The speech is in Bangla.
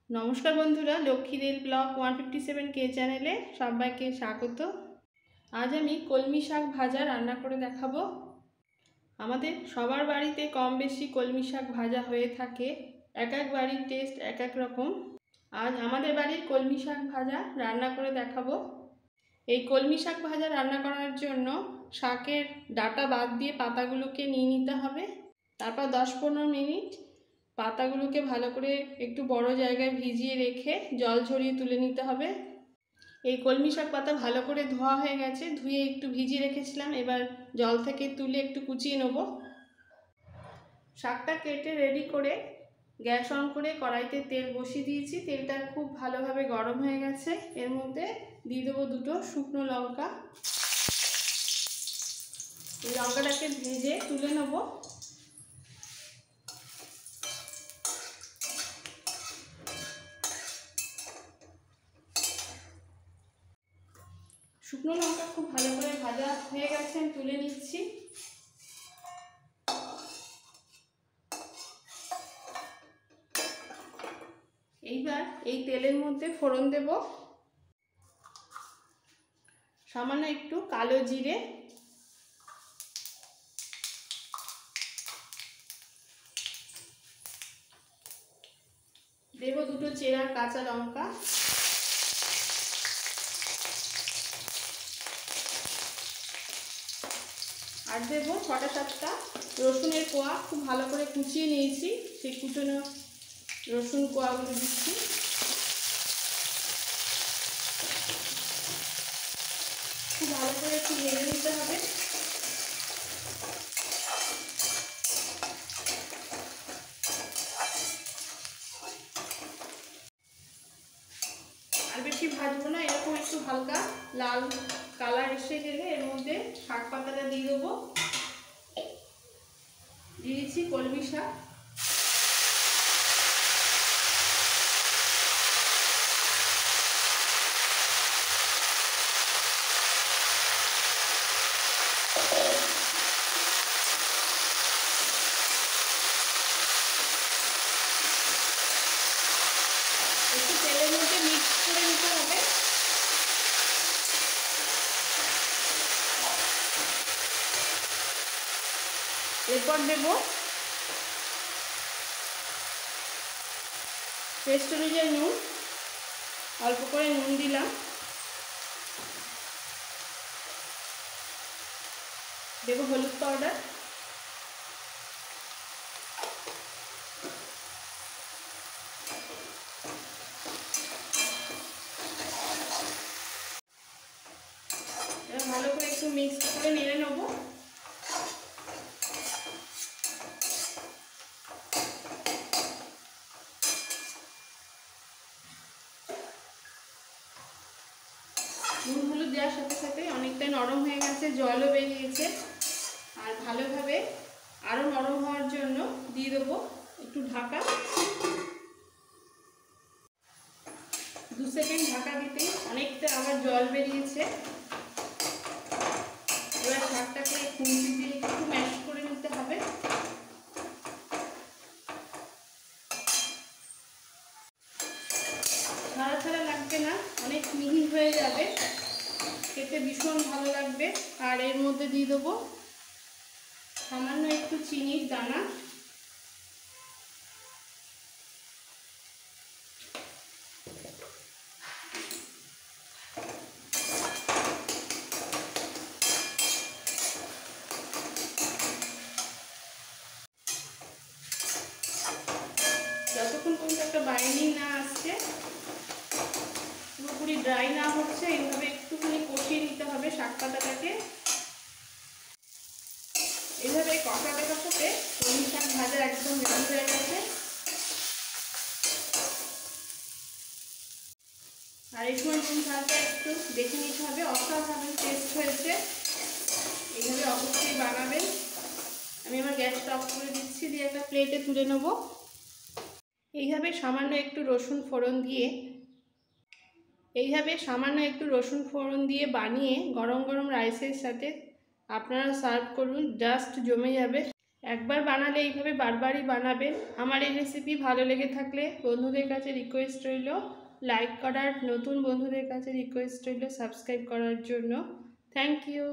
নমস্কার বন্ধুরা, লক্ষ্মীদের ব্লগ 157 কে চ্যানেলে সবাইকে স্বাগত। আজ আমি কলমি শাক ভাজা রান্না করে দেখাবো। আমাদের সবার বাড়িতে কম বেশি কলমি শাক ভাজা হয়ে থাকে, এক এক বাড়ির টেস্ট এক এক রকম। আজ আমাদের বাড়ির কলমি শাক ভাজা রান্না করে দেখাবো। এই কলমি শাক ভাজা রান্না করার জন্য শাকের ডাঁটা বাদ দিয়ে পাতাগুলোকে নিয়ে নিতে হবে। তারপর 10-15 মিনিট পাতাগুলোকে ভালো করে একটু বড় জায়গায় ভিজিয়ে রেখে জল ঝরিয়ে তুলে নিতে হবে। এই কলমি শাক পাতা ভালো করে ধোয়া হয়ে গেছে, ধুয়ে একটু ভিজিয়ে রেখেছিলাম। এবার জল থেকে তুলে একটু কুচিয়ে নেব। শাকটা কেটে রেডি করে গ্যাস অন করে কড়াইতে তেল বসিয়ে দিয়েছি। তেলটা খুব ভালোভাবে গরম হয়ে গেছে। এর মধ্যে দিয়ে দেবো 2টো শুকনো লঙ্কা। এই লঙ্কাটাকে ভেজে তুলে নেব। শুকনো লঙ্কা খুব ভালো করে ভাজা হয়ে গেছে, আমি তুলে নিচ্ছি। এইবার এই তেলের মধ্যে ফোড়ন দেব সামান্য একটু কালো জিরে, দেব 2টো চেরা কাঁচা লঙ্কা, আর দেবো 6টা-7টা রসুনের কোয়া। খুব ভালো করে কুচিয়ে নিয়েছি, সেই কুচনো রসুন কোয়াগুলো দিচ্ছি। খুব ভালো করে একটু ভেজে নিতে হবে। আর বেশি ভাজবো না, এরকম একটু হালকা লাল কালার এসে গেলে এর মধ্যে শাক পাতাটা দিয়ে দেবো। দিয়ে দিচ্ছি কলমি শাক। একটু তেলের মধ্যে মিক্স করে নিতে হবে। এরপর দেব টেস্ট অনুযায়ী নুন, অল্প করে নুন দিলাম। দেব হলুদ পাউডার, ভালো করে একটু মিক্স করে নেড়ে নেব। নুন হলুদ দেওয়ার সাথে সাথে অনেকটাই নরম হয়ে গেছে, জলও বেরিয়েছে। আর ভালোভাবে আরও নরম হওয়ার জন্য দিয়ে দেবো একটু ঢাকা। 2 সেকেন্ড ঢাকা দিতেই অনেকটা আবার জল বেরিয়েছে। এবার শাকটাকে খুন্তি দিয়ে একটু ম্যাশ করে নিতে হবে। ছাড়া ছাড়া লাগবে না, অনেক মিহি হয়ে যাবে, খেতে ভীষণ ভালো লাগবে। আর এর মধ্যে দিয়ে দেবো সামান্য একটু চিনির দানা। যতক্ষণ পর্যন্ত একটা বাইন্ডিং না আসছে, পুরোপুরি ড্রাই না হচ্ছে, এইভাবে একটুখানি কষিয়ে নিতে হবে শাক পাতাটাকে। এইভাবে কষাতে কষাতে কলমি শাক ভাজা একদম রেডি হয়ে গেছে। আর এই সময় নুন ঝালটা একটু দেখে নিতে হবে। অসাধারণ টেস্ট হয়েছে, এইভাবে অবশ্যই বানাবেন। আমি আমার গ্যাসটা অফ করে দিচ্ছি, দিয়ে একটা প্লেটে তুলে নেব। এইভাবে সামান্য একটু রসুন ফোড়ন দিয়ে বানিয়ে গরম গরম রাইসের সাথে আপনারা সার্ভ করুন, জাস্ট জমে যাবে। একবার বানালে এইভাবে বারবারই বানাবেন। আমার এই রেসিপি ভালো লেগে থাকলে বন্ধুদের কাছে রিকোয়েস্ট রইল লাইক করার, নতুন বন্ধুদের কাছে রিকোয়েস্ট রইল সাবস্ক্রাইব করার জন্য। Thank you.